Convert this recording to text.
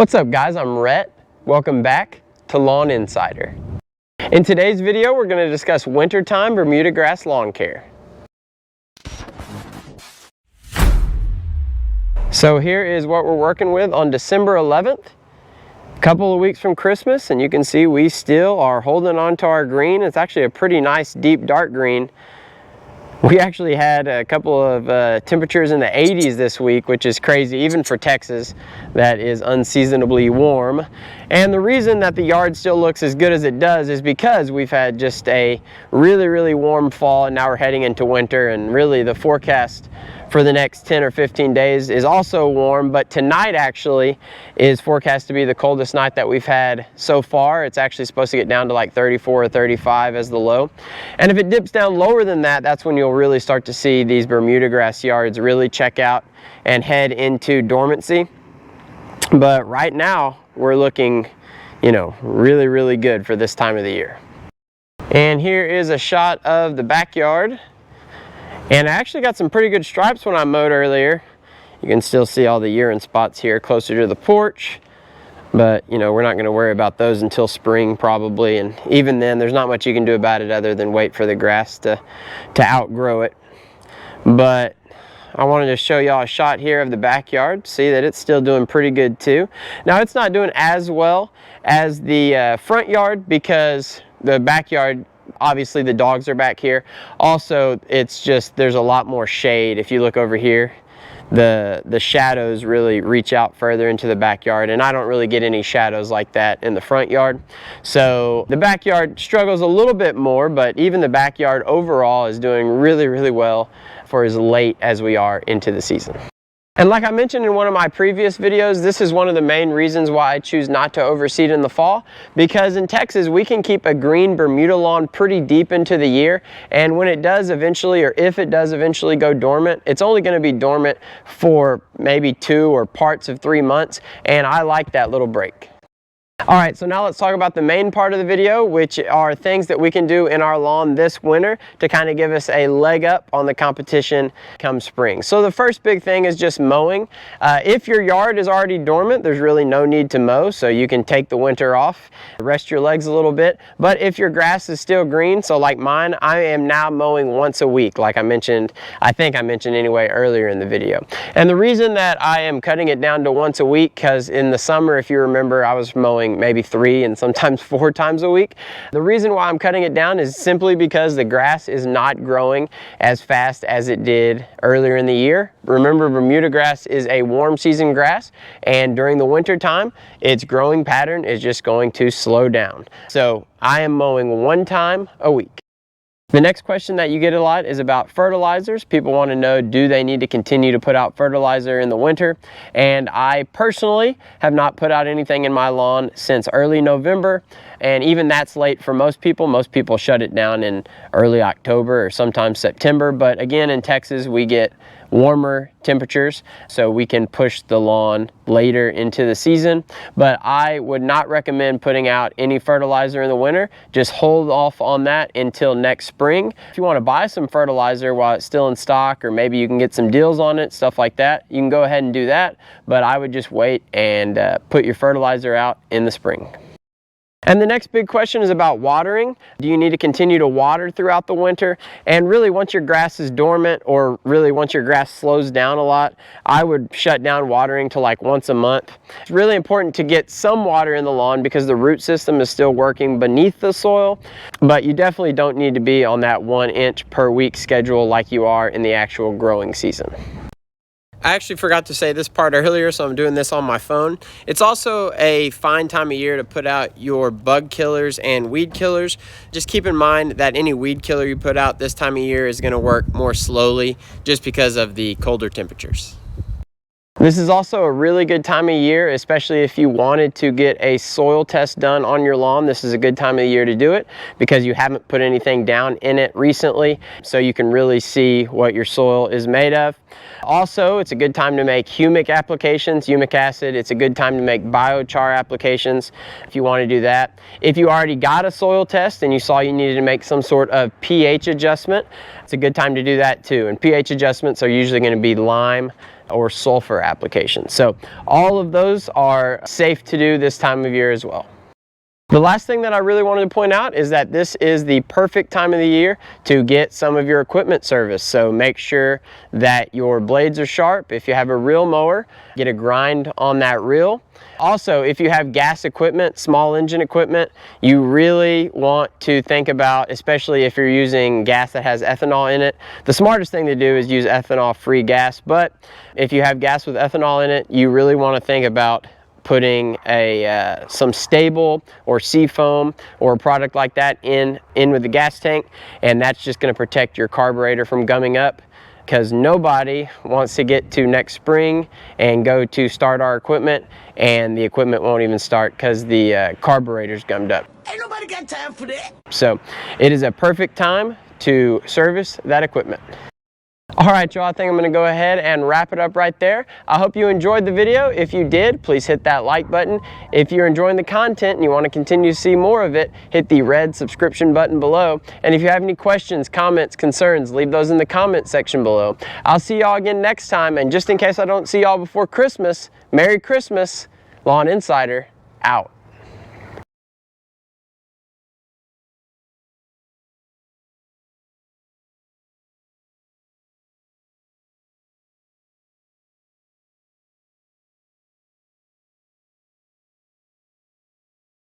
What's up guys, I'm Rhett. Welcome back to Lawn Insider. In today's video, we're going to discuss wintertime Bermuda grass lawn care. So here is what we're working with on December 11th. A couple of weeks from Christmas, and you can see we still are holding on to our green. It's actually a pretty nice deep dark green. We actually had a couple of temperatures in the 80s this week, which is crazy, even for Texas. That is unseasonably warm. And the reason that the yard still looks as good as it does is because we've had just a really warm fall, and now we're heading into winter, and really the forecast for the next 10 or 15 days is also warm, but tonight actually is forecast to be the coldest night that we've had so far. It's actually supposed to get down to like 34 or 35 as the low. And if it dips down lower than that, that's when you'll really start to see these Bermuda grass yards really check out and head into dormancy. But right now we're looking, really good for this time of the year. And here is a shot of the backyard. And I actually got some pretty good stripes when I mowed earlier. You can still see all the urine spots here closer to the porch. But, we're not going to worry about those until spring probably. And even then, there's not much you can do about it other than wait for the grass to outgrow it. But I wanted to show y'all a shot here of the backyard. See that it's still doing pretty good too. Now, it's not doing as well as the front yard because the backyard, obviously the dogs are back here. Also, it's just there's a lot more shade. If you look over here, the shadows really reach out further into the backyard, and I don't really get any shadows like that in the front yard. So the backyard struggles a little bit more, but even the backyard overall is doing really well for as late as we are into the season. And like I mentioned in one of my previous videos, this is one of the main reasons why I choose not to overseed in the fall, because in Texas we can keep a green Bermuda lawn pretty deep into the year, and when it does eventually, or if it does eventually go dormant, it's only going to be dormant for maybe 2 or parts of 3 months, and I like that little break. Alright, so now let's talk about the main part of the video, which are things that we can do in our lawn this winter to kind of give us a leg up on the competition come spring. So the first big thing is just mowing. If your yard is already dormant, there's really no need to mow, so you can take the winter off, rest your legs a little bit. But if your grass is still green, so like mine, I am now mowing once a week, like I mentioned, I think I mentioned anyway earlier in the video. And the reason that I am cutting it down to once a week, because in the summer, if you remember, I was mowing maybe 3 and sometimes 4 times a week. The reason why I'm cutting it down is simply because the grass is not growing as fast as it did earlier in the year. Remember, Bermuda grass is a warm season grass, and during the winter time, its growing pattern is just going to slow down. So I am mowing 1 time a week. The next question that you get a lot is about fertilizers. People want to know, do they need to continue to put out fertilizer in the winter? And I personally have not put out anything in my lawn since early November. And even that's late for most people. Most people shut it down in early October or sometimes September. But again, in Texas, we get warmer temperatures, so we can push the lawn later into the season. But I would not recommend putting out any fertilizer in the winter. Just hold off on that until next spring. If you want to buy some fertilizer while it's still in stock, or maybe you can get some deals on it, stuff like that, you can go ahead and do that. But I would just wait and put your fertilizer out in the spring. And the next big question is about watering. Do you need to continue to water throughout the winter? And really, once your grass is dormant, or really once your grass slows down a lot, I would shut down watering to like once a month. It's really important to get some water in the lawn because the root system is still working beneath the soil, but you definitely don't need to be on that 1 inch per week schedule like you are in the actual growing season. I actually forgot to say this part earlier, so I'm doing this on my phone. It's also a fine time of year to put out your bug killers and weed killers. Just keep in mind that any weed killer you put out this time of year is going to work more slowly just because of the colder temperatures. This is also a really good time of year, especially if you wanted to get a soil test done on your lawn. This is a good time of the year to do it because you haven't put anything down in it recently, so you can really see what your soil is made of. Also, it's a good time to make humic applications, humic acid. It's a good time to make biochar applications if you want to do that. If you already got a soil test and you saw you needed to make some sort of pH adjustment, it's a good time to do that too. And pH adjustments are usually going to be lime, or sulfur applications. So all of those are safe to do this time of year as well. The last thing that I really wanted to point out is that this is the perfect time of the year to get some of your equipment serviced. So make sure that your blades are sharp. If you have a reel mower, get a grind on that reel. Also, if you have gas equipment, small engine equipment, you really want to think about, especially if you're using gas that has ethanol in it, the smartest thing to do is use ethanol-free gas. But if you have gas with ethanol in it, you really want to think about putting some stable or seafoam or a product like that in with the gas tank, and that's just going to protect your carburetor from gumming up, because nobody wants to get to next spring and go to start our equipment and the equipment won't even start because the carburetor's gummed up. Ain't nobody got time for that. So it is a perfect time to service that equipment. All right, y'all, I think I'm going to go ahead and wrap it up right there. I hope you enjoyed the video. If you did, please hit that like button. If you're enjoying the content and you want to continue to see more of it, hit the red subscription button below. And if you have any questions, comments, concerns, leave those in the comment section below. I'll see y'all again next time. And just in case I don't see y'all before Christmas, Merry Christmas. Lawn Insider out.